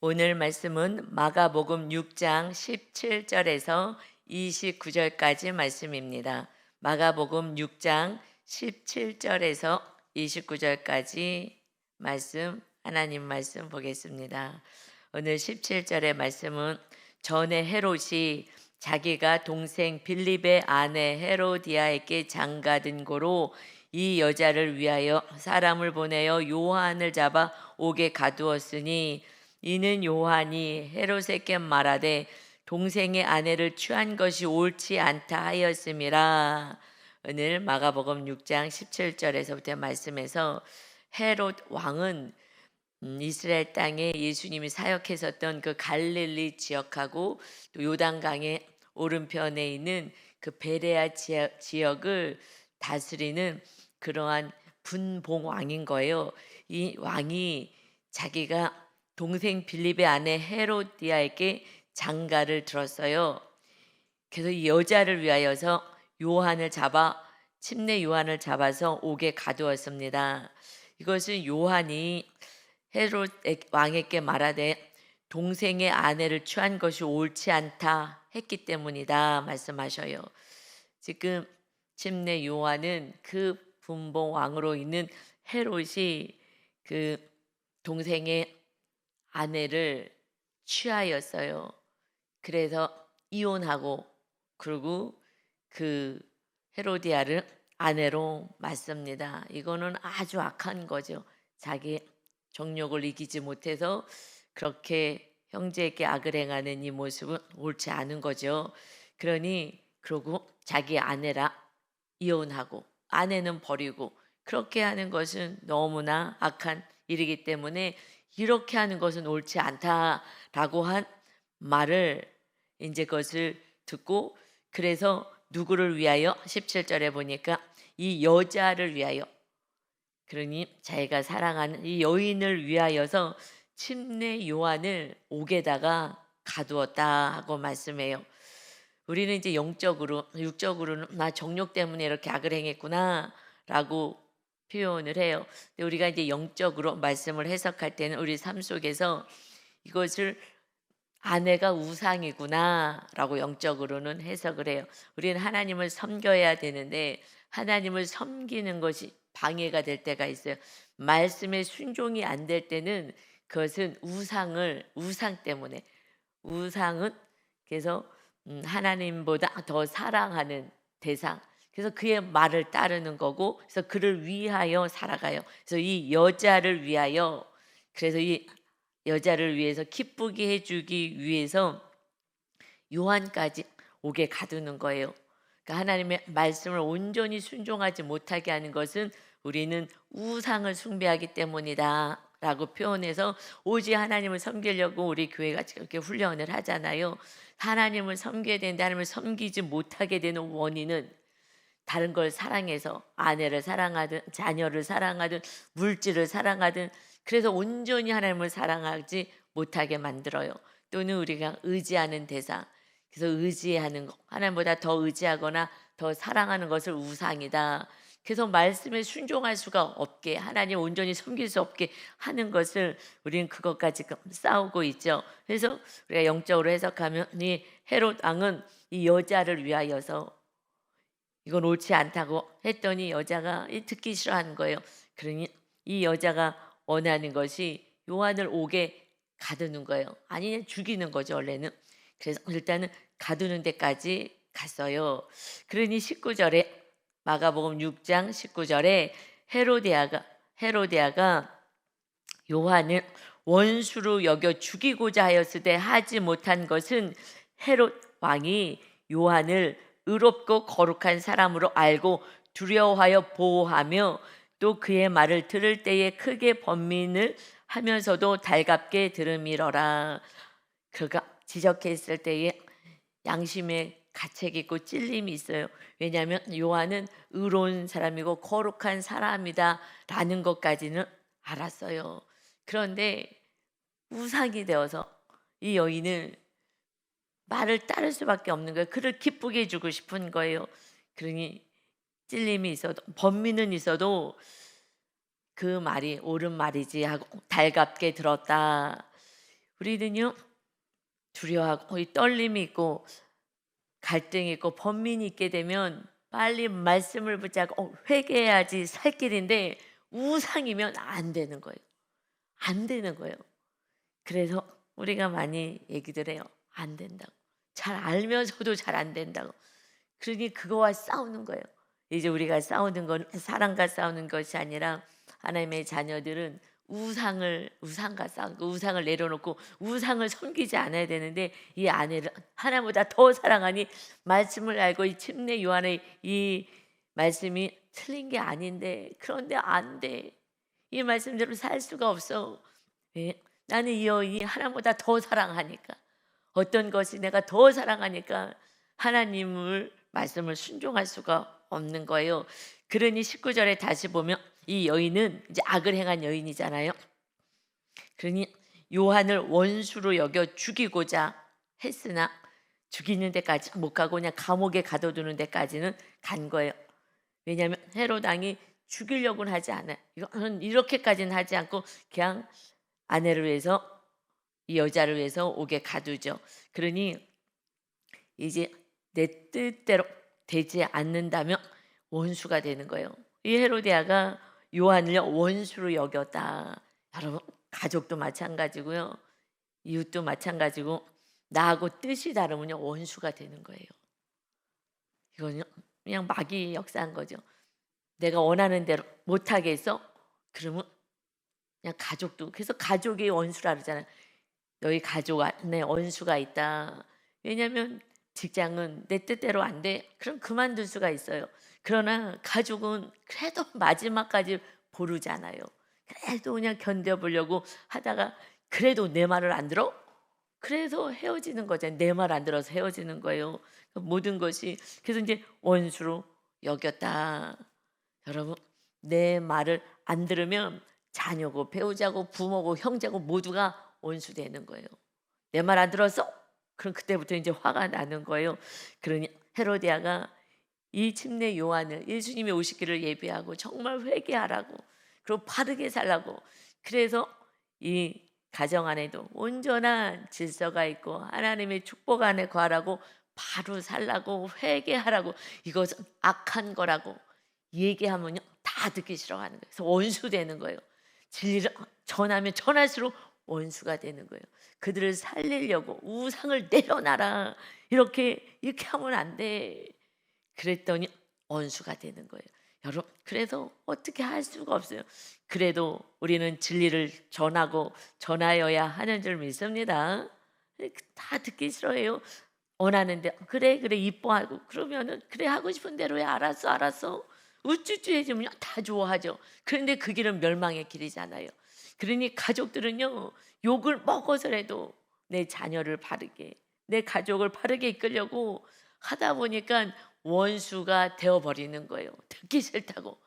오늘 말씀은 마가복음 6장 17절에서 29절까지 말씀입니다. 마가복음 6장 17절에서 29절까지 말씀, 하나님 말씀 보겠습니다. 오늘 17절의 말씀은 전에 헤롯이 자기가 동생 빌립의 아내 헤로디아에게 장가든 고로 이 여자를 위하여 사람을 보내어 요한을 잡아 옥에 가두었으니 이는 요한이 헤롯에게 말하되 동생의 아내를 취한 것이 옳지 않다 하였음이라. 오늘 마가복음 6장 17절에서부터 말씀에서 헤롯 왕은 이스라엘 땅에 예수님이 사역했었던 그 갈릴리 지역하고 또 요단강의 오른편에 있는 그 베레아 지역을 다스리는 그러한 분봉 왕인 거예요. 이 왕이 자기가 동생 빌립의 아내 헤로디아에게 장가를 들었어요. 그래서 이 여자를 위하여서 침례 요한을 잡아서 옥에 가두었습니다. 이것은 요한이 헤롯 왕에게 말하되 동생의 아내를 취한 것이 옳지 않다 했기 때문이다 말씀하셔요. 지금 침례 요한은 그 분봉 왕으로 있는 헤롯이 그 동생의 아내를 취하였어요. 그래서 이혼하고 그리고 그 헤로디아를 아내로 맞습니다. 이거는 아주 악한 거죠. 자기 정욕을 이기지 못해서 그렇게 형제에게 악을 행하는 이 모습은 옳지 않은 거죠. 그러고 자기 아내라 이혼하고 아내는 버리고 그렇게 하는 것은 너무나 악한 일이기 때문에 이렇게 하는 것은 옳지 않다라고 한 말을 이제 그것을 듣고 그래서 누구를 위하여 17절에 보니까 이 여자를 위하여 그러니 자기가 사랑하는 이 여인을 위하여서 침례 요한을 옥에다가 가두었다 하고 말씀해요. 우리는 이제 영적으로 육적으로는 나 정욕 때문에 이렇게 악을 행했구나라고 표현을 해요. 근데 우리가 이제 영적으로 말씀을 해석할 때는 우리 삶 속에서 이것을 아내가 우상이구나라고 영적으로는 해석을 해요. 우리는 하나님을 섬겨야 되는데 하나님을 섬기는 것이 방해가 될 때가 있어요. 말씀에 순종이 안 될 때는 그것은 우상 때문에 우상은 그래서 하나님보다 더 사랑하는 대상. 그래서 그의 말을 따르는 거고, 그래서 그를 위하여 살아가요. 그래서 이 여자를 위하여, 그래서 이 여자를 위해서 기쁘게 해주기 위해서 요한까지 옥에 가두는 거예요. 그러니까 하나님의 말씀을 온전히 순종하지 못하게 하는 것은 우리는 우상을 숭배하기 때문이다. 라고 표현해서 오직 하나님을 섬기려고 우리 교회가 이렇게 훈련을 하잖아요. 하나님을 섬겨야 되는데 하나님을 섬기지 못하게 되는 원인은 다른 걸 사랑해서 아내를 사랑하든 자녀를 사랑하든 물질을 사랑하든 그래서 온전히 하나님을 사랑하지 못하게 만들어요. 또는 우리가 의지하는 대상 그래서 의지하는 것 하나님보다 더 의지하거나 더 사랑하는 것을 우상이다. 그래서 말씀에 순종할 수가 없게 하나님 온전히 섬길 수 없게 하는 것을 우리는 그것과 지금 싸우고 있죠. 그래서 우리가 영적으로 해석하면 이 헤롯 왕은 이 여자를 위하여서 이건 옳지 않다고 했더니 여자가 듣기 싫어하는 거예요. 그러니 이 여자가 원하는 것이 요한을 옥에 가두는 거예요. 아니 죽이는 거죠 원래는. 그래서 일단은 가두는 데까지 갔어요. 그러니 19절에 마가복음 6장 19절에 헤로디아가 요한을 원수로 여겨 죽이고자 하였으되 하지 못한 것은 헤롯 왕이 요한을 의롭고 거룩한 사람으로 알고 두려워하여 보호하며 또 그의 말을 들을 때에 크게 번민을 하면서도 달갑게 들음이러라. 그가 지적했을 때에 양심에 가책이 있고 찔림이 있어요. 왜냐하면 요한은 의로운 사람이고 거룩한 사람이다라는 것까지는 알았어요. 그런데 우상이 되어서 이 여인은 말을 따를 수밖에 없는 거예요. 그를 기쁘게 해주고 싶은 거예요. 그러니 찔림이 있어도 번민은 있어도 그 말이 옳은 말이지 하고 달갑게 들었다. 우리는요 두려워하고 이 떨림이 있고 갈등이 있고 번민이 있게 되면 빨리 말씀을 붙잡고 회개해야지 살 길인데 우상이면 안 되는 거예요. 안 되는 거예요. 그래서 우리가 많이 얘기들 해요. 안 된다고. 잘 알면서도 잘 안 된다고. 그러니 그거와 싸우는 거예요. 이제 우리가 싸우는 건 사랑과 싸우는 것이 아니라 하나님의 자녀들은 우상과 싸우고 우상을 내려놓고 우상을 섬기지 않아야 되는데 이 아내를 하나보다 더 사랑하니 말씀을 알고 이 침례 요한의 이 말씀이 틀린 게 아닌데 그런데 안 돼. 이 말씀대로 살 수가 없어. 왜? 나는 이 여인이 하나보다 더 사랑하니까 어떤 것이 내가 더 사랑하니까 하나님을 말씀을 순종할 수가 없는 거예요. 그러니 19절에 다시 보면 이 여인은 이제 악을 행한 여인이잖아요. 그러니 요한을 원수로 여겨 죽이고자 했으나 죽이는 데까지 못 가고 그냥 감옥에 가둬두는 데까지는 간 거예요. 왜냐하면 헤롯 왕이 죽이려고는 하지 않아요. 이거는 이렇게까지는 하지 않고 그냥 아내를 위해서 이 여자를 위해서 옥에 가두죠. 그러니 이제 내 뜻대로 되지 않는다면 원수가 되는 거예요. 이 헤로디아가 요한을 원수로 여겼다. 여러분 가족도 마찬가지고요. 이웃도 마찬가지고 나하고 뜻이 다르면요 원수가 되는 거예요. 이거는 그냥 마귀 역사한 거죠. 내가 원하는 대로 못하게 해서 그러면 그냥 가족도 그래서 가족이 원수라 그러잖아요. 너희 가족 안에 원수가 있다. 왜냐하면 직장은 내 뜻대로 안 돼. 그럼 그만둘 수가 있어요. 그러나 가족은 그래도 마지막까지 보르잖아요. 그래도 그냥 견뎌보려고 하다가 그래도 내 말을 안 들어? 그래서 헤어지는 거잖아요. 내 말 안 들어서 헤어지는 거예요. 모든 것이 그래서 이제 원수로 여겼다. 여러분 내 말을 안 들으면 자녀고 배우자고 부모고 형제고 모두가 원수 되는 거예요. 내 말 안 들었어? 그럼 그때부터 이제 화가 나는 거예요. 그러니 헤로디아가 이 침례 요한을 예수님이 오시기를 예비하고 정말 회개하라고 그리고 바르게 살라고 그래서 이 가정 안에도 온전한 질서가 있고 하나님의 축복 안에 거하라고 바로 살라고 회개하라고 이것은 악한 거라고 얘기하면요 다 듣기 싫어하는 거예요. 그래서 원수 되는 거예요. 진리를 전하면 전할수록 원수가 되는 거예요. 그들을 살리려고 우상을 내려놔라 이렇게 하면 안 돼. 그랬더니 원수가 되는 거예요. 여러분 그래서 어떻게 할 수가 없어요. 그래도 우리는 진리를 전하고 전하여야 하는 줄 믿습니다. 다 듣기 싫어해요. 원하는데 그래 이뻐하고 그러면은 그래 하고 싶은 대로 해 알았어 우쭈쭈 해주면 다 좋아하죠. 그런데 그 길은 멸망의 길이잖아요. 그러니 가족들은요 욕을 먹어서라도 내 자녀를 바르게 내 가족을 바르게 이끌려고 하다 보니까 원수가 되어버리는 거예요. 듣기 싫다고.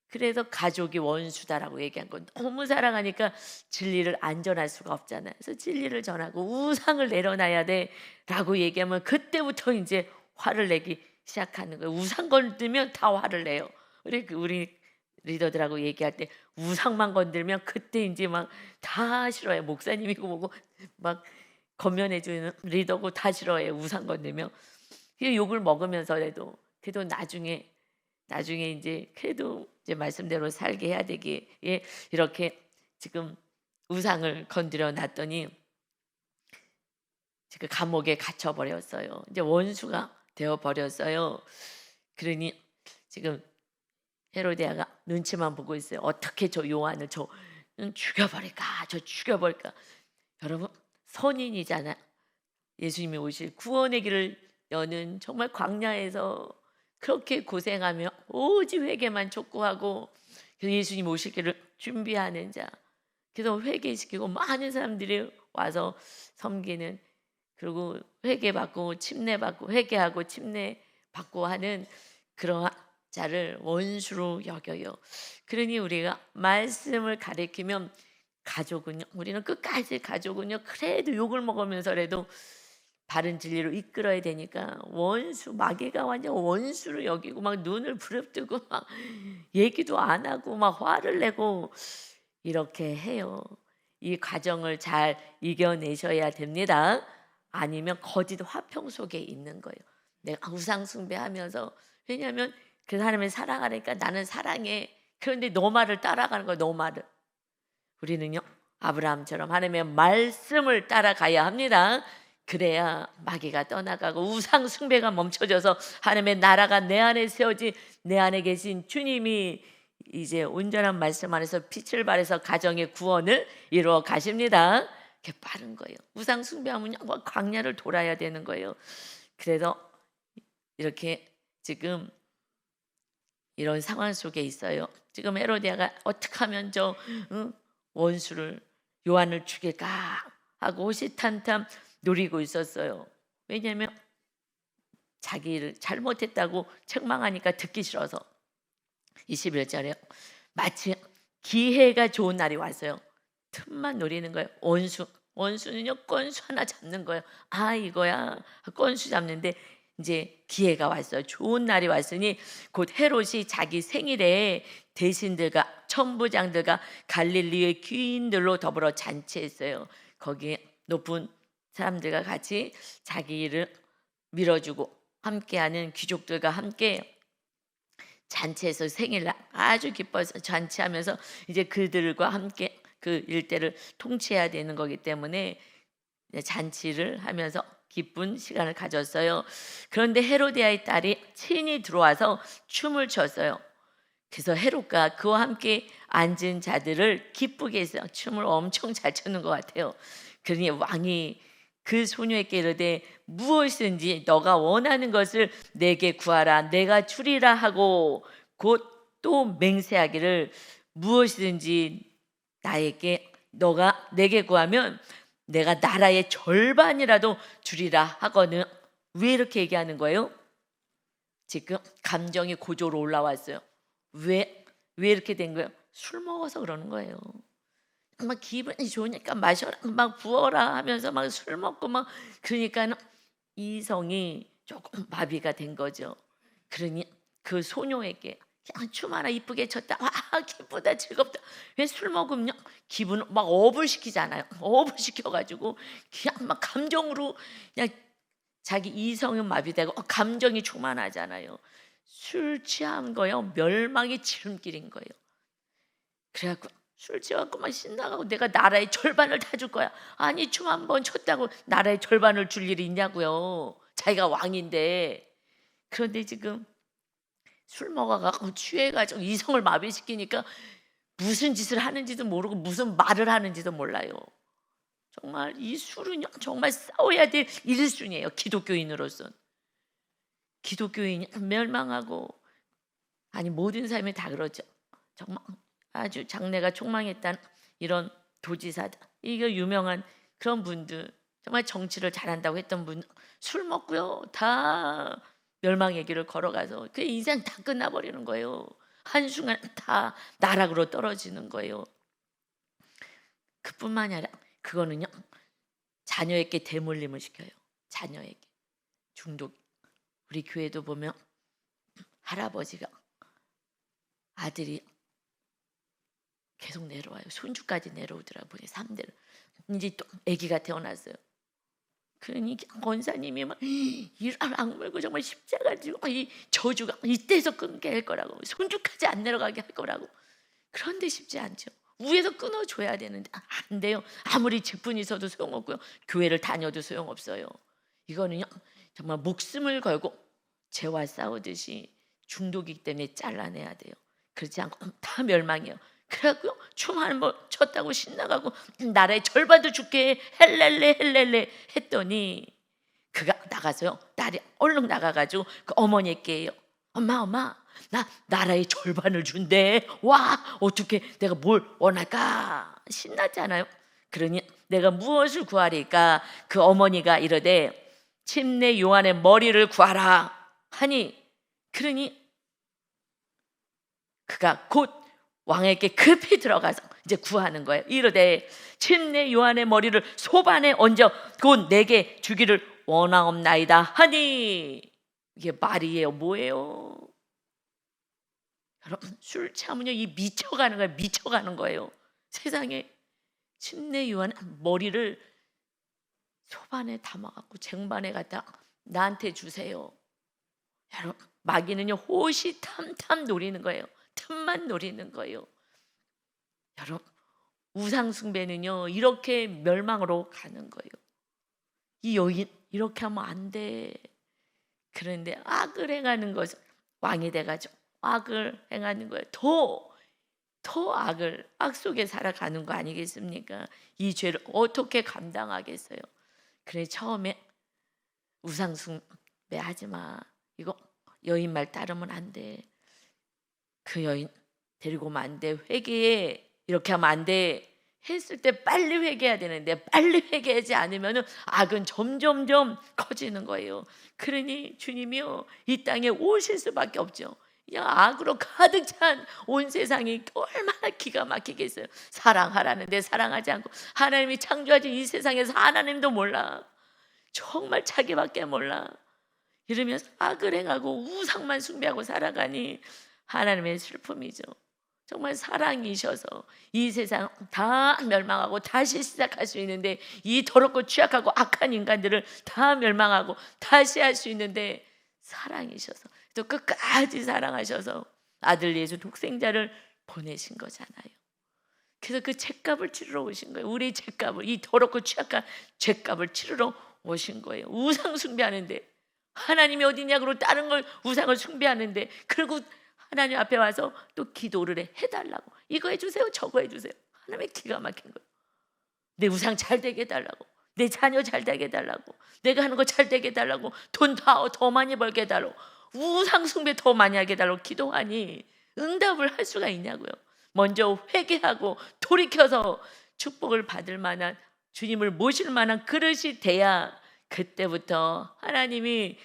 그래서 가족이 원수다라고 얘기한 건 너무 사랑하니까 진리를 안 전할 수가 없잖아요. 그래서 진리를 전하고 우상을 내려놔야 돼라고 얘기하면 그때부터 이제 화를 내기 시작하는 거예요. 우상 건들면 다 화를 내요. 우리 리더들하고 얘기할 때 우상만 건들면 그때 이제 막 다 싫어해요. 목사님이고 뭐고 막 건면해주는 리더고 다 싫어해요. 우상 건들면. 욕을 먹으면서라도 그래도 나중에 이제 그래도 이제 말씀대로 살게 해야 되기에 이렇게 지금 우상을 건드려 놨더니 지금 감옥에 갇혀 버렸어요. 이제 원수가 되어 버렸어요. 그러니 지금 헤로디아가 눈치만 보고 있어요. 어떻게 저 요한을 죽여버릴까? 죽여버릴까? 여러분 선인이잖아. 예수님이 오실 구원의 길을 여는 정말 광야에서 그렇게 고생하며 오직 회개만 촉구하고 그래서 예수님 오실 길을 준비하는 자. 그래서 회개시키고 많은 사람들이 와서 섬기는 그리고 회개받고 침례받고 회개하고 침례받고 하는 그러한 자를 원수로 여겨요. 그러니 우리가 말씀을 가리키면 가족은요 우리는 끝까지 가족은요 그래도 욕을 먹으면서라도 바른 진리로 이끌어야 되니까 원수 마귀가 완전 원수로 여기고 막 눈을 부릅뜨고 막 얘기도 안 하고 막 화를 내고 이렇게 해요. 이 과정을 잘 이겨내셔야 됩니다. 아니면 거짓 화평 속에 있는 거예요. 내가 우상 숭배하면서, 왜냐하면 그 사람을 사랑하니까 나는 사랑해. 그런데 너 말을 따라가는 거예요. 너 말을. 우리는요, 아브라함처럼 하나님의 말씀을 따라가야 합니다. 그래야 마귀가 떠나가고 우상 숭배가 멈춰져서 하나님의 나라가 내 안에 세워지, 내 안에 계신 주님이 이제 온전한 말씀 안에서 빛을 발해서 가정의 구원을 이루어 가십니다. 그게 빠른 거예요. 우상 숭배하면 광야를 돌아야 되는 거예요. 그래서 이렇게 지금 이런 상황 속에 있어요. 지금 헤로디아가 어떻게 하면 저 원수를, 요한을 죽일까 하고 호시탐탐 노리고 있었어요. 왜냐하면 자기를 잘못했다고 책망하니까 듣기 싫어서. 21절에 마치 기회가 좋은 날이 왔어요. 틈만 노리는 거예요. 원수는요, 건수 하나 잡는 거예요. 아, 이거야. 건수 잡는데 이제 기회가 왔어요. 좋은 날이 왔으니 곧 헤롯이 자기 생일에 대신들과 천부장들과 갈릴리의 귀인들로 더불어 잔치했어요. 거기에 높은 사람들과 같이 자기를 밀어주고 함께하는 귀족들과 함께 잔치에서 생일날 아주 기뻐서 잔치하면서 이제 그들과 함께 그 일대를 통치해야 되는 거기 때문에 잔치를 하면서 기쁜 시간을 가졌어요. 그런데 헤로디아의 딸이 친히 들어와서 춤을 췄어요. 그래서 헤롯과 그와 함께 앉은 자들을 기쁘게 해서 춤을 엄청 잘 췄는 것 같아요. 그러니 왕이 그 소녀에게 이르되 무엇이든지 너가 원하는 것을 내게 구하라, 내가 주리라 하고 곧 또 맹세하기를 무엇이든지 너가 내게 구하면 내가 나라의 절반이라도 주리라 하거든. 왜 이렇게 얘기하는 거예요? 지금 감정이 고조로 올라왔어요. 왜 이렇게 된 거예요? 술 먹어서 그러는 거예요. 막 기분이 좋으니까 마셔라, 막 부어라 하면서 막 술 먹고 막, 그러니까 이성이 조금 마비가 된 거죠. 그러니 그 소녀에게 그냥 춤 하나 이쁘게 췄다, 와 기쁘다 즐겁다. 왜 술 먹으면 기분을 막 업을 시키잖아요. 업을 시켜가지고 그냥 막 감정으로 그냥 자기 이성은 마비되고 감정이 충만하잖아요. 술 취한 거요, 멸망의 지름길인 거예요. 그래갖고 술 취해갖고 막 신나가고 내가 나라의 절반을 다 줄 거야. 아니 춤 한 번 췄다고 나라의 절반을 줄 일이 있냐고요. 자기가 왕인데. 그런데 지금 술 먹어갖고 취해가지고 이성을 마비시키니까 무슨 짓을 하는지도 모르고 무슨 말을 하는지도 몰라요. 정말 이 술은요, 정말 싸워야 될 1순위예요. 기독교인으로서는. 기독교인이 멸망하고, 아니 모든 삶이 다 그러죠. 정말 아주 장래가 촉망했다는 이런 도지사다, 이게 유명한 그런 분들, 정말 정치를 잘한다고 했던 분, 술 먹고요 다 멸망의 길을 걸어가서 그 인생 다 끝나버리는 거예요. 한순간 다 나락으로 떨어지는 거예요. 그뿐만이 아니라 그거는요, 자녀에게 대물림을 시켜요. 자녀에게 중독. 우리 교회도 보면 할아버지가 아들이 계속 내려와요. 손주까지 내려오더라고요. 3대를. 이제 또 아기가 태어났어요. 그러니 권사님이 막 이를 악물고 정말 십자가 지고 이 저주가 이때에서 끊게 할 거라고, 손주까지 안 내려가게 할 거라고. 그런데 쉽지 않죠. 위에서 끊어줘야 되는데 안 돼요. 아무리 직분이 있어도 소용없고요, 교회를 다녀도 소용없어요. 이거는요, 정말 목숨을 걸고 죄와 싸우듯이 중독이기 때문에 잘라내야 돼요. 그렇지 않고 다 멸망이에요. 그래갖고요, 춤 한 번 췄다고 신나가고 나라의 절반도 줄게 헬렐레 했더니 그가 나가서요, 딸이 얼른 나가가지고 그 어머니께 해요. 엄마 나 나라의 절반을 준대. 와, 어떻게 내가 뭘 원할까? 신났잖아요. 그러니 내가 무엇을 구하리까? 그 어머니가 이르되 침례 요한의 머리를 구하라 하니, 그러니 그가 곧 왕에게 급히 들어가서 이제 구하는 거예요. 이르되 침례 요한의 머리를 소반에 얹어 곧 내게 주기를 원하옵나이다 하니. 이게 말이에요, 뭐예요? 여러분, 술 취하면요 이 미쳐가는 거예요. 세상에 침례 요한 머리를 소반에 담아갖고 쟁반에 갖다 나한테 주세요. 여러분, 마귀는요 호시탐탐 노리는 거예요. 틈만 노리는 거예요. 여러분, 우상 숭배는요 이렇게 멸망으로 가는 거예요. 이 여인 이렇게 하면 안 돼. 그런데 악을 행하는 것은 왕이 돼가지고 악을 행하는 거예요. 더 악 속에 살아가는 거 아니겠습니까? 이 죄를 어떻게 감당하겠어요? 그래 처음에 우상 숭배 하지 마. 이거 여인 말 따르면 안 돼. 그 여인 데리고 오면 안 돼. 회개해. 이렇게 하면 안 돼. 했을 때 빨리 회개해야 되는데 빨리 회개하지 않으면 악은 점점점 커지는 거예요. 그러니 주님이요 이 땅에 오실 수밖에 없죠. 그냥 악으로 가득 찬 온 세상이 얼마나 기가 막히겠어요. 사랑하라는데 사랑하지 않고, 하나님이 창조하신 이 세상에서 하나님도 몰라. 정말 자기밖에 몰라. 이러면서 악을 행하고 우상만 숭배하고 살아가니 하나님의 슬픔이죠. 정말 사랑이셔서 이 세상 다 멸망하고 다시 시작할 수 있는데, 이 더럽고 취약하고 악한 인간들을 다 멸망하고 다시 할 수 있는데 사랑이셔서 또 끝까지 사랑하셔서 아들 예수 독생자를 보내신 거잖아요. 그래서 그 죄값을 치르러 오신 거예요. 우리 죄값을, 이 더럽고 취약한 죄값을 치르러 오신 거예요. 우상 숭배하는데, 하나님이 어디냐고 다른 걸 우상을 숭배하는데, 그리고 하나님 앞에 와서 또 기도를 해달라고. 이거 해주세요, 저거 해주세요. 하나님의 기가 막힌 거예요. 내 우상 잘 되게 해달라고, 내 자녀 잘 되게 해달라고, 내가 하는 거 잘 되게 해달라고, 돈 더 많이 벌게 해달라고, 우상 숭배 더 많이 하게 해달라고 기도하니 응답을 할 수가 있냐고요. 먼저 회개하고 돌이켜서 축복을 받을 만한, 주님을 모실 만한 그릇이 돼야 그때부터 하나님이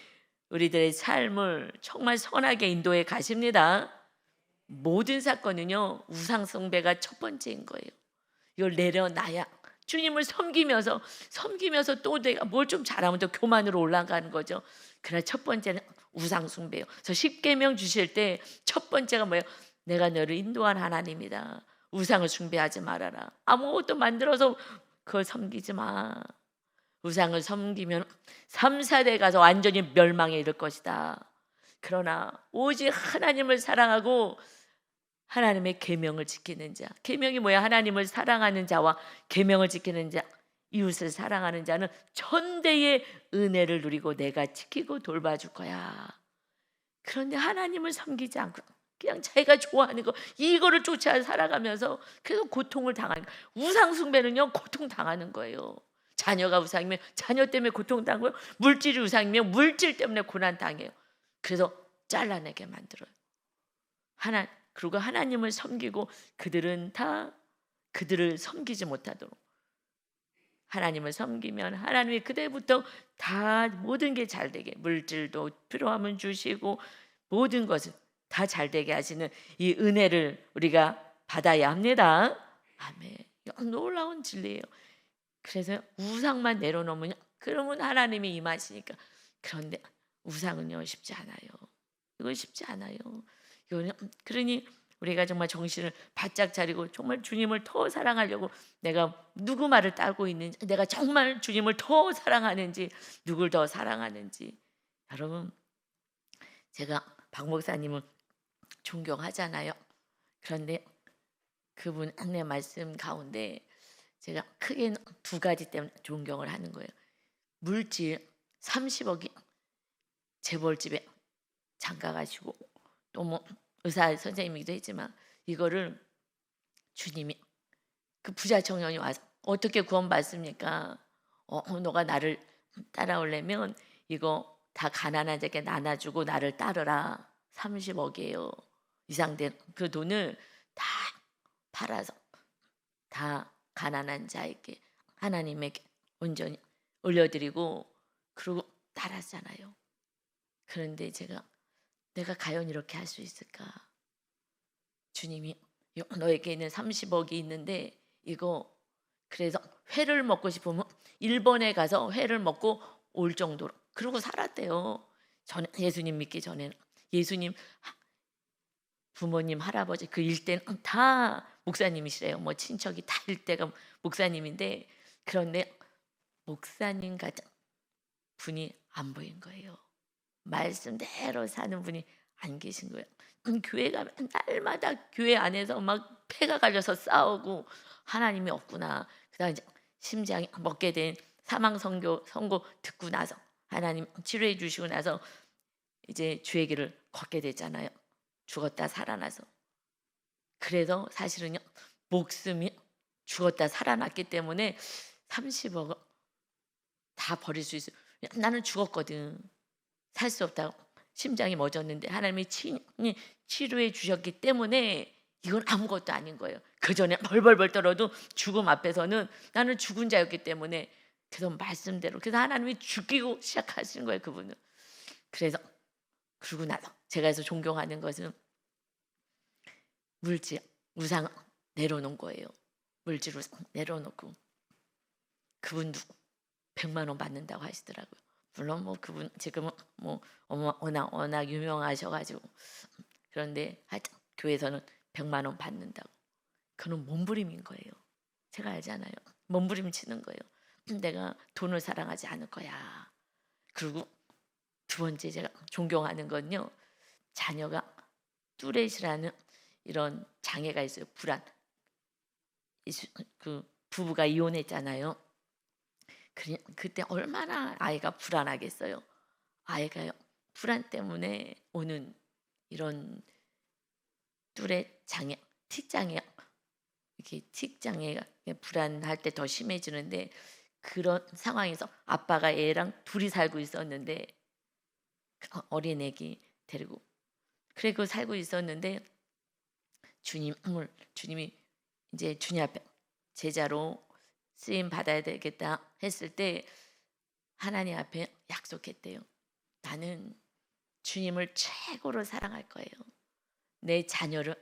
우리들의 삶을 정말 선하게 인도해 가십니다. 모든 사건은요 우상 숭배가 첫 번째인 거예요. 이걸 내려놔야 주님을 섬기면서 또 내가 뭘 좀 잘하면 또 교만으로 올라가는 거죠. 그러나 첫 번째는 우상 숭배예요. 그래서 십계명 주실 때 첫 번째가 뭐예요? 내가 너를 인도한 하나님이다. 우상을 숭배하지 말아라. 아무것도 만들어서 그걸 섬기지 마. 우상을 섬기면 3, 4대 가서 완전히 멸망에 이를 것이다. 그러나 오직 하나님을 사랑하고 하나님의 계명을 지키는 자, 계명이 뭐야? 하나님을 사랑하는 자와 계명을 지키는 자, 이웃을 사랑하는 자는 천대의 은혜를 누리고 내가 지키고 돌봐줄 거야. 그런데 하나님을 섬기지 않고 그냥 자기가 좋아하는 거 이거를 쫓아 살아가면서 계속 고통을 당하는 거예요. 우상 숭배는요 고통 당하는 거예요. 자녀가 우상이면 자녀 때문에 고통당하고요, 물질이 우상이면 물질 때문에 고난당해요. 그래서 잘라내게 만들어요. 그리고 하나님을 섬기고 그들은 다 그들을 섬기지 못하도록, 하나님을 섬기면 하나님이 그때부터 다 모든 게 잘 되게, 물질도 필요하면 주시고 모든 것을 다 잘 되게 하시는 이 은혜를 우리가 받아야 합니다. 아멘. 놀라운 진리예요. 그래서 우상만 내려놓으면 그러면 하나님이 임하시니까. 그런데 우상은요 쉽지 않아요. 이건 쉽지 않아요. 이거는 그러니 우리가 정말 정신을 바짝 차리고 정말 주님을 더 사랑하려고, 내가 누구 말을 따르고 있는지, 내가 정말 주님을 더 사랑하는지, 누굴 더 사랑하는지. 여러분, 제가 박 목사님은 존경하잖아요. 그런데 그분의 말씀 가운데 제가 크게 두 가지 때문에 존경을 하는 거예요. 물질 30억이 재벌집에 장가 가시고 또 뭐 의사 선생님이기도 했지만, 이거를 주님이 그 부자 청년이 와서 어떻게 구원받습니까? 너가 나를 따라오려면 이거 다 가난한 자에게 나눠주고 나를 따르라. 30억이에요. 이상된 그 돈을 다 팔아서 다 가난한 자에게, 하나님에게 온전히 올려드리고 그러고 따랐잖아요. 그런데 내가 과연 이렇게 할 수 있을까? 주님이 너에게 있는 30억이 있는데 이거, 그래서 회를 먹고 싶으면 일본에 가서 회를 먹고 올 정도로 그러고 살았대요. 예수님 믿기 전에는. 예수님 부모님 할아버지 그 일대는 다 목사님이시래요. 뭐 친척이 다 일대가 목사님인데, 그런데 목사님 같은 분이 안 보인 거예요. 말씀대로 사는 분이 안 계신 거예요. 교회 가면 날마다 교회 안에서 막 패가 갈려서 싸우고 하나님이 없구나. 그다음 이제 심장이 먹게 된 사망 선고 듣고 나서 하나님 치료해 주시고 나서 이제 주의 길을 걷게 됐잖아요. 죽었다 살아나서. 그래서 사실은요, 목숨이 죽었다 살아났기 때문에 30억을 다 버릴 수 있어요. 나는 죽었거든. 살 수 없다고. 심장이 멎었는데 하나님이 친히 치료해 주셨기 때문에 이건 아무것도 아닌 거예요. 그전에 벌벌벌 떨어도 죽음 앞에서는 나는 죽은 자였기 때문에, 그래서 말씀대로, 그래서 하나님이 죽이고 시작하시는 거예요, 그분은. 그래서 그러고 나서 제가 해서 존경하는 것은 물질, 우상 내려놓은 거예요. 물질 우상 내려놓고 그분도 100만 원 받는다고 하시더라고요. 물론 뭐 그분 지금은 뭐 워낙 유명하셔가지고, 그런데 하여튼 교회에서는 100만 원 받는다고. 그는 몸부림인 거예요. 제가 알잖아요. 몸부림 치는 거예요. 내가 돈을 사랑하지 않을 거야. 그리고 두 번째 제가 존경하는 건요, 자녀가 뚜렛이라는 이런 장애가 있어요. 불안. 그 부부가 이혼했잖아요. 그때 얼마나 아이가 불안하겠어요. 아이가요, 불안 때문에 오는 이런 뚜렛 장애, 틱 장애, 이렇게 틱 장애가 불안할 때 더 심해지는데, 그런 상황에서 아빠가 애랑 둘이 살고 있었는데, 어린 애기 데리고 그리고 살고 있었는데, 주님이 이제 주님 앞에 제자로 쓰임 받아야 되겠다 했을 때 하나님 앞에 약속했대요. 나는 주님을 최고로 사랑할 거예요. 내 자녀를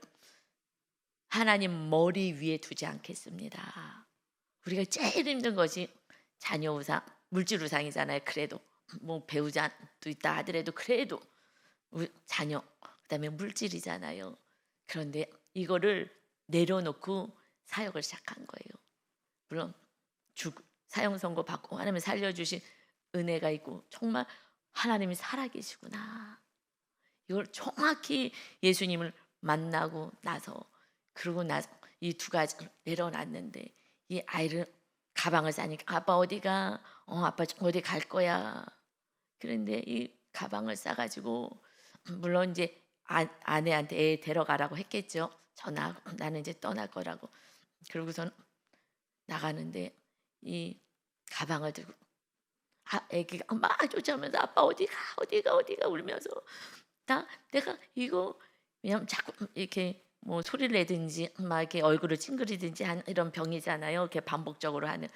하나님 머리 위에 두지 않겠습니다. 우리가 제일 힘든 것이 자녀 우상, 물질 우상이잖아요. 그래도 뭐 배우자도 있다 하더라도 그래도 자녀, 그다음에 물질이잖아요. 그런데 이거를 내려놓고 사역을 시작한 거예요. 물론 사형 선고 받고 하나님이 살려주신 은혜가 있고, 정말 하나님이 살아계시구나. 이걸 정확히 예수님을 만나고 나서, 그러고 나서 이 두 가지를 내려놨는데, 이 아이를 가방을 싸니까 아빠 어디가? 아빠 어디 갈 거야. 그런데 이 가방을 싸가지고, 물론 이제 아내한테 애 데려가라고 했겠죠. 나는 이제 떠날 거라고. 그러고선 나가는데 이 가방을 들고 애기가 막 쫓아오면서 아빠 어디가 울면서, 내가 이거, 왜냐면 자꾸 이렇게 뭐 소리를 내든지 막 이렇게 얼굴을 찡그리든지 하는 이런 병이잖아요. 이렇게 반복적으로 하는.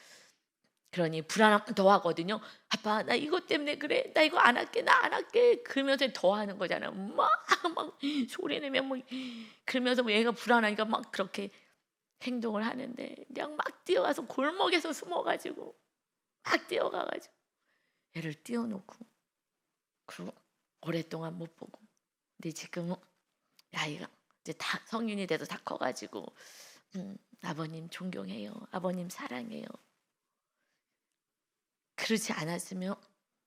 그러니 불안함 더 하거든요. 아빠 나 이것 때문에 그래. 나 이거 안 할게. 나 안 할게. 그러면서 더 하는 거잖아요. 막 소리 내면 뭐 그러면서 뭐 얘가 불안하니까 막 그렇게 행동을 하는데, 그냥 막 뛰어가서 골목에서 숨어가지고 막 뛰어가가지고 애를 띄워놓고, 그리고 오랫동안 못 보고. 근데 지금은 아이가 이제 다 성인이 돼서 다 커가지고 아버님 존경해요. 아버님 사랑해요. 그렇지 않았으면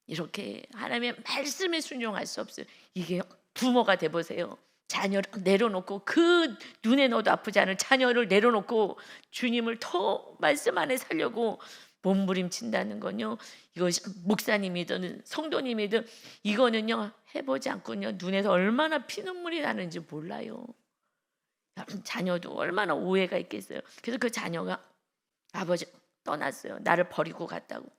이렇게 하나님의 말씀에 순종할 수 없어요. 이게 부모가 돼 보세요. 자녀를 내려놓고, 그 눈에 넣어도 아프지 않을 자녀를 내려놓고 주님을 더 말씀 안에 살려고 몸부림친다는 건요, 이것이 목사님이든 성도님이든 이거는요, 해보지 않고는요 눈에서 얼마나 피눈물이 나는지 몰라요. 자녀도 얼마나 오해가 있겠어요. 그래서 그 자녀가 아버지 떠났어요. 나를 버리고 갔다고.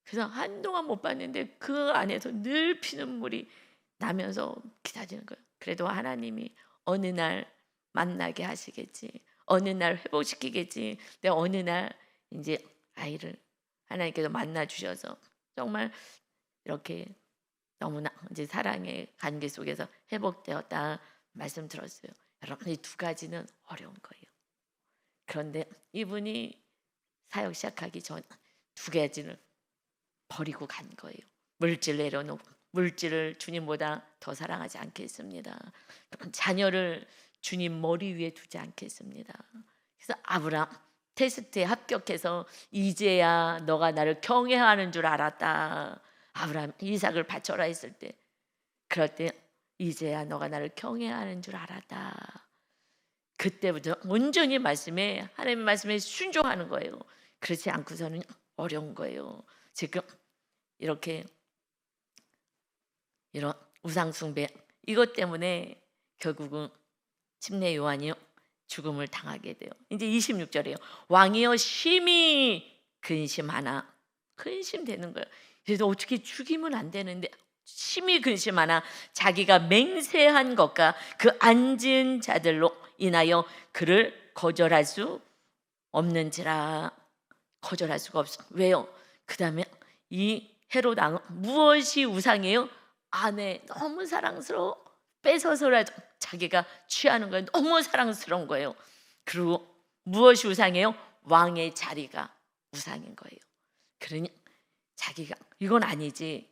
그래서 한동안 못 봤는데 그 안에서 늘 피눈물이 나면서 기다리는 거예요. 그래도 하나님이 어느 날 만나게 하시겠지. 어느 날 회복시키겠지. 근데 어느 날 이제 아이를 하나님께서 만나 주셔서 정말 이렇게 너무나 이제 사랑의 관계 속에서 회복되었다 말씀 들었어요. 여러분, 이 두 가지는 어려운 거예요. 그런데 이분이 사역 시작하기 전 두 가지를 버리고 간 거예요. 물질 내려놓고, 물질을 주님보다 더 사랑하지 않겠습니다. 자녀를 주님 머리 위에 두지 않겠습니다. 그래서 아브라함 테스트에 합격해서 이제야 너가 나를 경외하는 줄 알았다. 아브라함 이삭을 바쳐라 했을 때, 그럴 때 이제야 너가 나를 경외하는 줄 알았다. 그때부터 온전히 하나님의 말씀에 순종하는 거예요. 그렇지 않고서는 어려운 거예요. 지금 이렇게 이런 우상 숭배, 이것 때문에 결국은 침례 요한이 죽음을 당하게 돼요. 이제 26절이에요. 왕이여 심히 근심하나. 근심되는 거예요. 그래서 어떻게 죽이면 안 되는데 심히 근심하나 자기가 맹세한 것과 그 앉은 자들로 인하여 그를 거절할 수 없는지라. 거절할 수가 없어. 왜요? 그 다음에 이 헤롯 왕은 무엇이 우상이에요? 아내 너무 사랑스러워. 뺏어서라도 자기가 취하는 거예요. 너무 사랑스러운 거예요. 그리고 무엇이 우상이에요? 왕의 자리가 우상인 거예요. 그러니 자기가 이건 아니지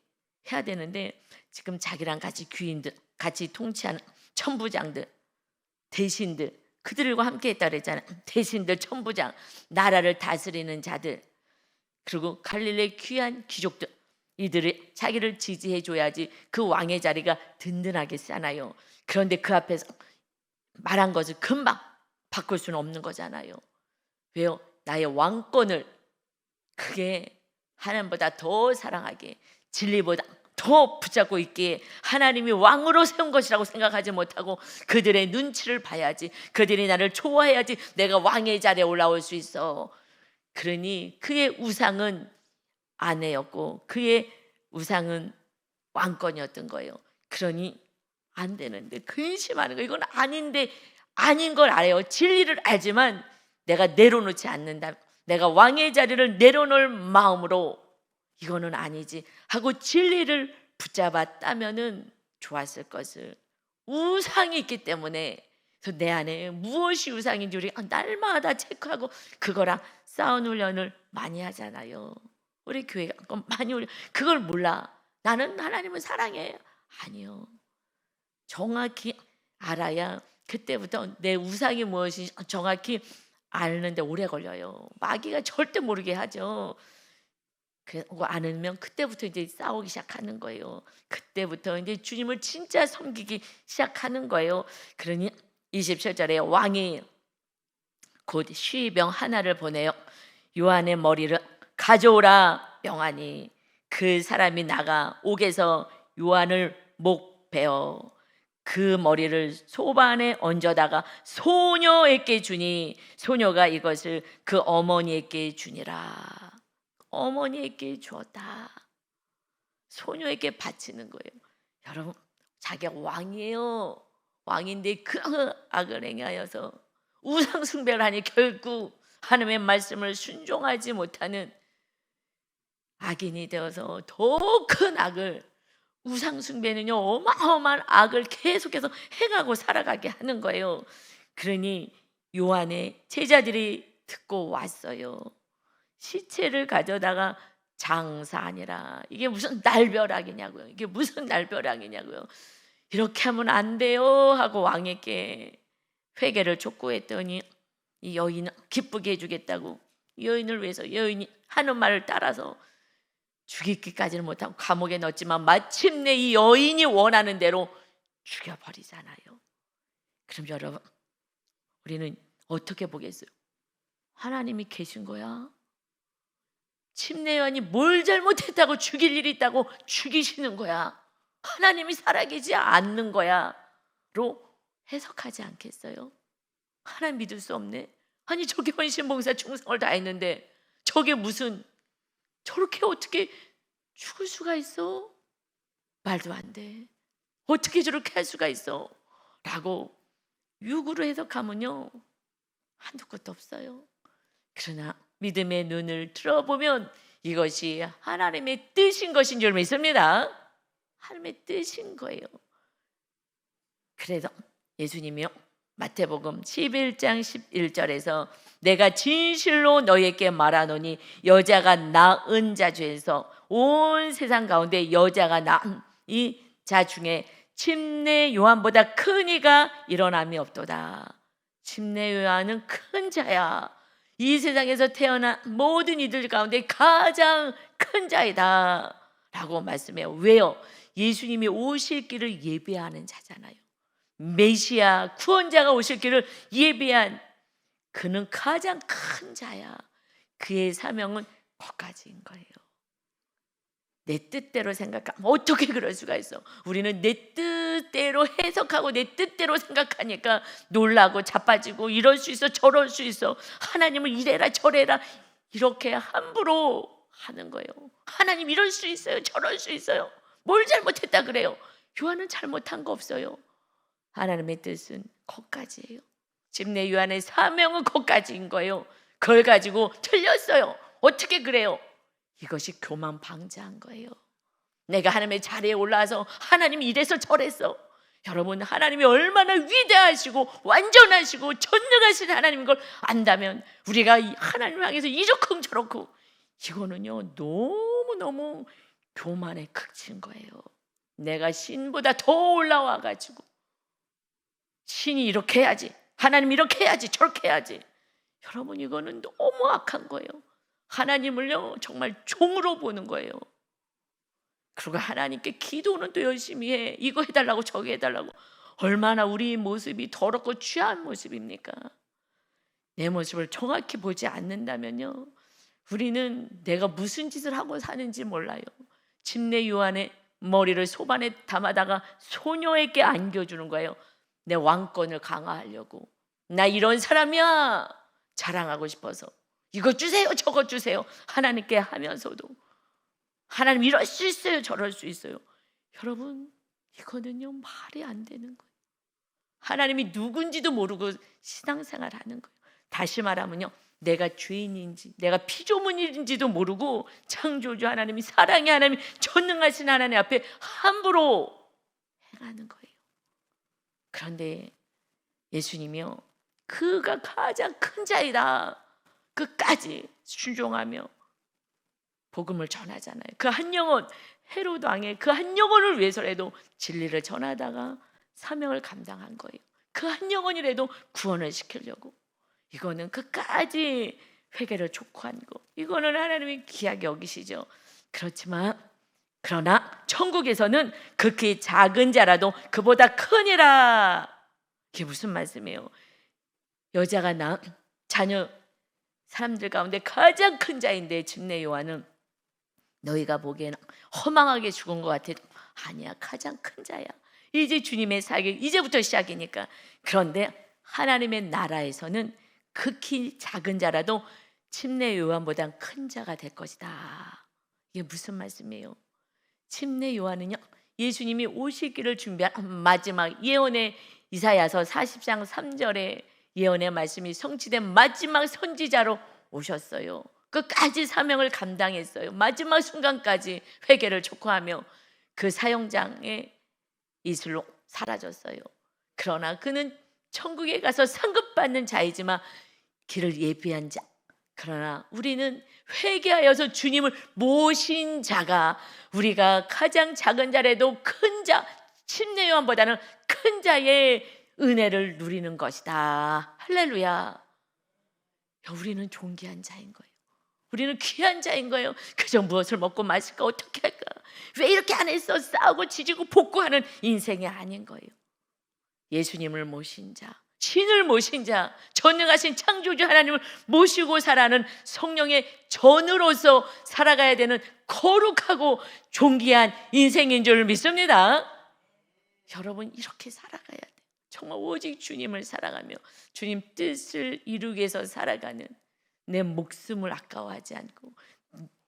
해야 되는데, 지금 자기랑 같이 귀인들, 같이 통치하는 천부장들, 대신들, 그들과 함께 했다 그랬잖아요. 대신들, 천부장, 나라를 다스리는 자들, 그리고 갈릴레 귀한 귀족들, 이들이 자기를 지지해 줘야지 그 왕의 자리가 든든하겠잖아요. 그런데 그 앞에서 말한 것을 금방 바꿀 수는 없는 거잖아요. 왜요? 나의 왕권을 그게 하나님보다 더 사랑하게, 진리보다 더 붙잡고 있기에 하나님이 왕으로 세운 것이라고 생각하지 못하고 그들의 눈치를 봐야지, 그들이 나를 좋아해야지 내가 왕의 자리에 올라올 수 있어. 그러니 그의 우상은 아내였고 그의 우상은 왕권이었던 거예요. 그러니 안 되는데 근심하는 거, 이건 아닌데 아닌 걸 알아요. 진리를 알지만 내가 내려놓지 않는다, 내가 왕의 자리를 내려놓을 마음으로 이거는 아니지 하고 진리를 붙잡았다면은 좋았을 것을, 우상이 있기 때문에 그래서 내 안에 무엇이 우상인지 우리가 날마다 체크하고 그거랑 싸운 훈련을 많이 하잖아요. 우리 교회가 많이 그걸 몰라. 나는 하나님을 사랑해. 아니요. 정확히 알아야 그때부터 내 우상이 무엇인지 정확히 아는데 오래 걸려요. 마귀가 절대 모르게 하죠. 그거 안 하면 그때부터 이제 싸우기 시작하는 거예요. 그때부터 이제 주님을 진짜 섬기기 시작하는 거예요. 그러니 27절에 왕이 곧 쉬병 하나를 보내요. 요한의 머리를 가져오라 명하니 그 사람이 나가 옥에서 요한을 목 베어 그 머리를 소반에 얹어다가 소녀에게 주니 소녀가 이것을 그 어머니에게 주니라. 어머니에게 주었다. 소녀에게 바치는 거예요. 여러분, 자기가 왕이에요. 왕인데 그 악을 행하여서 우상 숭배를 하니 결국 하나님의 말씀을 순종하지 못하는 악인이 되어서 더 큰 악을, 우상 숭배는요 어마어마한 악을 계속해서 행하고 살아가게 하는 거예요. 그러니 요한의 제자들이 듣고 왔어요. 시체를 가져다가 장사하니라. 이게 무슨 날벼락이냐고요. 이게 무슨 날벼락이냐고요. 이렇게 하면 안 돼요 하고 왕에게 회개를 촉구했더니 이 여인은 기쁘게 해주겠다고, 이 여인을 위해서 여인이 하는 말을 따라서 죽이기까지는 못하고 감옥에 넣었지만 마침내 이 여인이 원하는 대로 죽여버리잖아요. 그럼 여러분, 우리는 어떻게 보겠어요? 하나님이 계신 거야? 침례요한이 뭘 잘못했다고 죽일 일이 있다고 죽이시는 거야? 하나님이 살아계지 않는 거야? 로 해석하지 않겠어요? 하나님 믿을 수 없네. 아니 저게 헌신봉사 충성을 다 했는데 저게 무슨, 저렇게 어떻게 죽을 수가 있어? 말도 안 돼. 어떻게 저렇게 할 수가 있어? 라고 육으로 해석하면요 한두 것도 없어요. 그러나 믿음의 눈을 들어보면 이것이 하나님의 뜻인 것인 줄 믿습니다. 하나님의 뜻인 거예요. 그래서 예수님이요 마태복음 11장 11절에서 내가 진실로 너희에게 말하노니 여자가 낳은 자 중에서 온 세상 가운데 여자가 낳은 이 자 중에 침례 요한보다 큰 이가 일어남이 없도다. 침례 요한은 큰 자야. 이 세상에서 태어난 모든 이들 가운데 가장 큰 자이다 라고 말씀해요. 왜요? 예수님이 오실 길을 예비하는 자잖아요. 메시아 구원자가 오실 길을 예비한 그는 가장 큰 자야. 그의 사명은 거기까지인 거예요. 내 뜻대로 생각하면 어떻게 그럴 수가 있어? 우리는 내 뜻대로 해석하고 내 뜻대로 생각하니까 놀라고 자빠지고 이럴 수 있어 저럴 수 있어. 하나님은 이래라 저래라 이렇게 함부로 하는 거예요. 하나님 이럴 수 있어요 저럴 수 있어요. 뭘 잘못했다 그래요? 요한은 잘못한 거 없어요. 하나님의 뜻은 거기까지예요. 집내 요한의 사명은 거기까지인 거예요. 그걸 가지고 틀렸어요. 어떻게 그래요? 이것이 교만 방자한 거예요. 내가 하나님의 자리에 올라와서 하나님이 이래서 저랬어. 여러분 하나님이 얼마나 위대하시고 완전하시고 전능하신 하나님인 걸 안다면 우리가 하나님을 향해서 이러쿵 저러쿵 이거는요 너무너무 교만의 극치인 거예요. 내가 신보다 더 올라와 가지고 신이 이렇게 해야지 하나님 이렇게 해야지 저렇게 해야지. 여러분 이거는 너무 악한 거예요. 하나님을요 정말 종으로 보는 거예요. 그리고 하나님께 기도는 또 열심히 해. 이거 해달라고 저거 해달라고. 얼마나 우리 모습이 더럽고 취한 모습입니까? 내 모습을 정확히 보지 않는다면요 우리는 내가 무슨 짓을 하고 사는지 몰라요. 집내 요한의 머리를 소반에 담아다가 소녀에게 안겨주는 거예요. 내 왕권을 강화하려고. 나 이런 사람이야 자랑하고 싶어서 이거 주세요 저거 주세요 하나님께 하면서도 하나님 이럴 수 있어요 저럴 수 있어요. 여러분 이거는요 말이 안 되는 거예요. 하나님이 누군지도 모르고 신앙생활 하는 거예요. 다시 말하면요 내가 죄인인지 내가 피조물인지도 모르고 창조주 하나님이 사랑의 하나님 전능하신 하나님 앞에 함부로 행하는 거예요. 그런데 예수님이요 그가 가장 큰 자이다 끝까지 순종하며 복음을 전하잖아요. 그 한 영혼 헤롯 왕의 그 한 영혼을 위해서라도 진리를 전하다가 사명을 감당한 거예요. 그 한 영혼이라도 구원을 시키려고. 이거는 끝까지 회개를 촉구한 거. 이거는 하나님이 귀하게 여기시죠. 그렇지만 그러나 천국에서는 극히 작은 자라도 그보다 크니라. 이게 무슨 말씀이에요? 여자가 낳은 자녀 사람들 가운데 가장 큰 자인데 집내 요한은 너희가 보기에는 허망하게 죽은 것 같아. 아니야 가장 큰 자야. 이제 주님의 사역이 이제부터 시작이니까. 그런데 하나님의 나라에서는 극히 작은 자라도 침례 요한보다 큰 자가 될 것이다. 이게 무슨 말씀이에요? 침례 요한은요 예수님이 오시기를 준비한 마지막 예언의 이사야서 40장 3절에 예언의 말씀이 성취된 마지막 선지자로 오셨어요. 끝까지 사명을 감당했어요. 마지막 순간까지 회개를 촉구하며 그 사형장의 이슬로 사라졌어요. 그러나 그는 천국에 가서 상급받는 자이지만 길을 예비한 자. 그러나 우리는 회개하여서 주님을 모신 자가 우리가 가장 작은 자라도 큰 자, 침례 요한보다는 큰 자의 은혜를 누리는 것이다. 할렐루야. 우리는 존귀한 자인 거예요. 우리는 귀한 자인 거예요. 그저 무엇을 먹고 마실까 어떻게 할까 왜 이렇게 안 했어 싸우고 지지고 복구하는 인생이 아닌 거예요. 예수님을 모신 자, 신을 모신 자, 전능하신 창조주 하나님을 모시고 살아가는 성령의 전으로서 살아가야 되는 거룩하고 존귀한 인생인 줄 믿습니다. 여러분 이렇게 살아가야 돼요. 정말 오직 주님을 살아가며 주님 뜻을 이루기 위해서 살아가는 내 목숨을 아까워하지 않고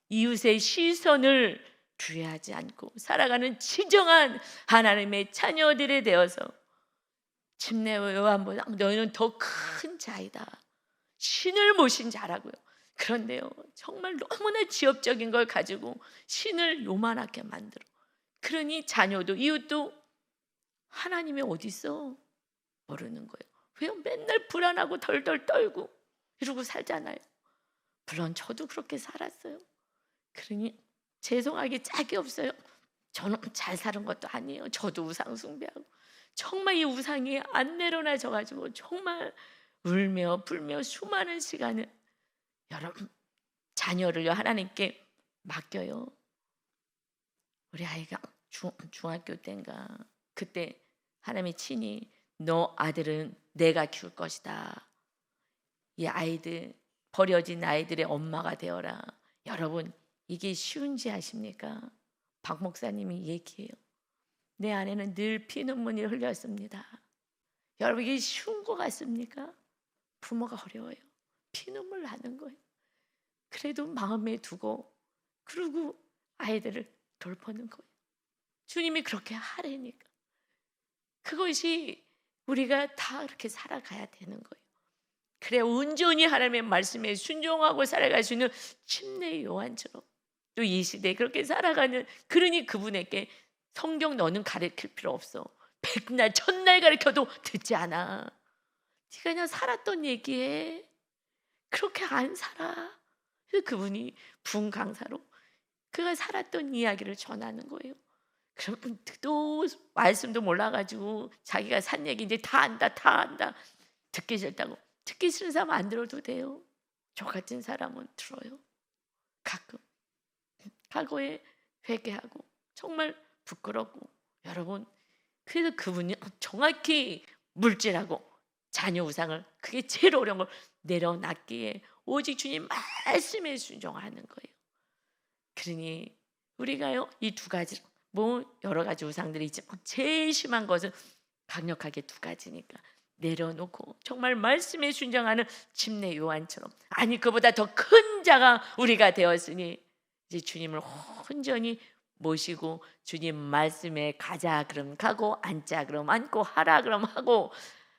이웃의 시선을 주의하지 않고 살아가는 진정한 하나님의 자녀들이 되어서 침례 요한보다 너희는 더 큰 자이다. 신을 모신 자라고요. 그런데요 정말 너무나 지엽적인 걸 가지고 신을 요만하게 만들어. 그러니 자녀도 이웃도 하나님이 어디 있어? 모르는 거예요. 왜 맨날 불안하고 덜덜 떨고 이러고 살잖아요. 물론 저도 그렇게 살았어요. 그러니 죄송하게 짝이 없어요. 저는 잘 사는 것도 아니에요. 저도 우상 숭배하고 정말 이 우상이 안 내려놔져가지고 정말 울며 불며 수많은 시간을 여러분, 자녀를요 하나님께 맡겨요. 우리 아이가 중학교 때인가 그때 하나님이 친히 너 아들은 내가 키울 것이다. 이 아이들, 버려진 아이들의 엄마가 되어라. 여러분, 이게 쉬운지 아십니까? 박 목사님이 얘기해요. 내 아내는 늘 피눈물이 흘렸습니다. 여러분, 이게 쉬운 거 같습니까? 부모가 어려워요. 피눈물 나는 거예요. 그래도 마음에 두고 그러고 아이들을 돌보는 거예요. 주님이 그렇게 하라니까. 그것이 우리가 다 그렇게 살아가야 되는 거예요. 그래 온전히 하나님의 말씀에 순종하고 살아갈 수 있는 침례 요한처럼 또 이 시대에 그렇게 살아가는, 그러니 그분에게 성경 너는 가르칠 필요 없어. 백날 천날 가르쳐도 듣지 않아. 네가 그냥 살았던 얘기해. 그렇게 안 살아. 그래서 그분이 분 강사로 그가 살았던 이야기를 전하는 거예요. 그럼 또 말씀도 몰라가지고 자기가 산 얘기 이제 다 안다. 듣기 싫다고. 듣기 싫은 사람 안 들어도 돼요. 저 같은 사람은 들어요. 가끔 과거에 회개하고 정말 부끄럽고. 여러분, 그래서 그분이 정확히 물질하고 자녀 우상을, 그게 제일 어려운 걸 내려놨기에 오직 주님 말씀에 순종하는 거예요. 그러니 우리가요 이 두 가지, 뭐 여러 가지 우상들이 있지만 제일 심한 것은 강력하게 두 가지니까 내려놓고 정말 말씀에 순종하는 침례 요한처럼, 아니 그보다 더 큰 자가 우리가 되었으니 이제 주님을 온전히 모시고 주님 말씀에 가자 그럼 가고 앉자 그럼 앉고 하라 그럼 하고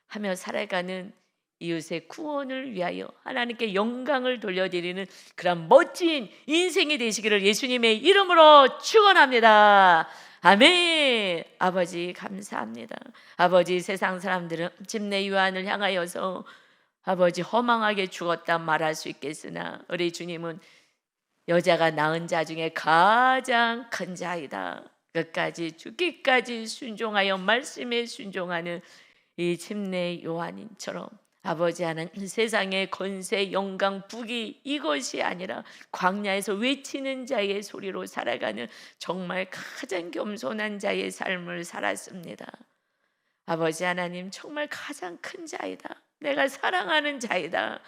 하며 살아가는 이웃의 구원을 위하여 하나님께 영광을 돌려드리는 그런 멋진 인생이 되시기를 예수님의 이름으로 축원합니다. 아멘. 아버지 감사합니다. 아버지, 세상 사람들은 침례 요한을 향하여서 아버지 허망하게 죽었다 말할 수 있겠으나 우리 주님은 여자가 낳은 자 중에 가장 큰 자이다. 끝까지 죽기까지 순종하여 말씀에 순종하는 이 침례 요한인처럼 아버지 하나님, 세상의 권세, 영광, 부귀 이것이 아니라 광야에서 외치는 자의 소리로 살아가는 정말 가장 겸손한 자의 삶을 살았습니다. 아버지 하나님, 정말 가장 큰 자이다. 내가 사랑하는 자이다.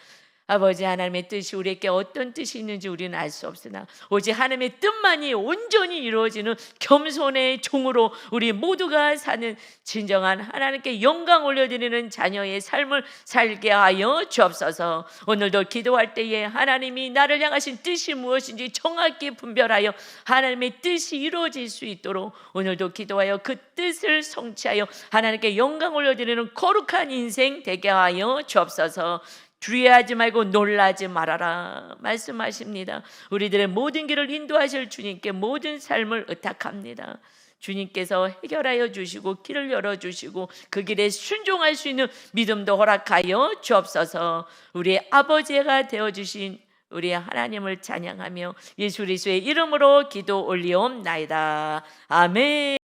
아버지 하나님의 뜻이 우리에게 어떤 뜻이 있는지 우리는 알 수 없으나 오직 하나님의 뜻만이 온전히 이루어지는 겸손의 종으로 우리 모두가 사는 진정한 하나님께 영광 올려드리는 자녀의 삶을 살게 하여 주옵소서. 오늘도 기도할 때에 하나님이 나를 향하신 뜻이 무엇인지 정확히 분별하여 하나님의 뜻이 이루어질 수 있도록 오늘도 기도하여 그 뜻을 성취하여 하나님께 영광 올려드리는 거룩한 인생 되게 하여 주옵소서. 두려워하지 말고 놀라지 말아라 말씀하십니다. 우리들의 모든 길을 인도하실 주님께 모든 삶을 의탁합니다. 주님께서 해결하여 주시고 길을 열어주시고 그 길에 순종할 수 있는 믿음도 허락하여 주옵소서. 우리 아버지가 되어주신 우리 하나님을 찬양하며 예수 그리스도의 이름으로 기도 올리옵나이다. 아멘.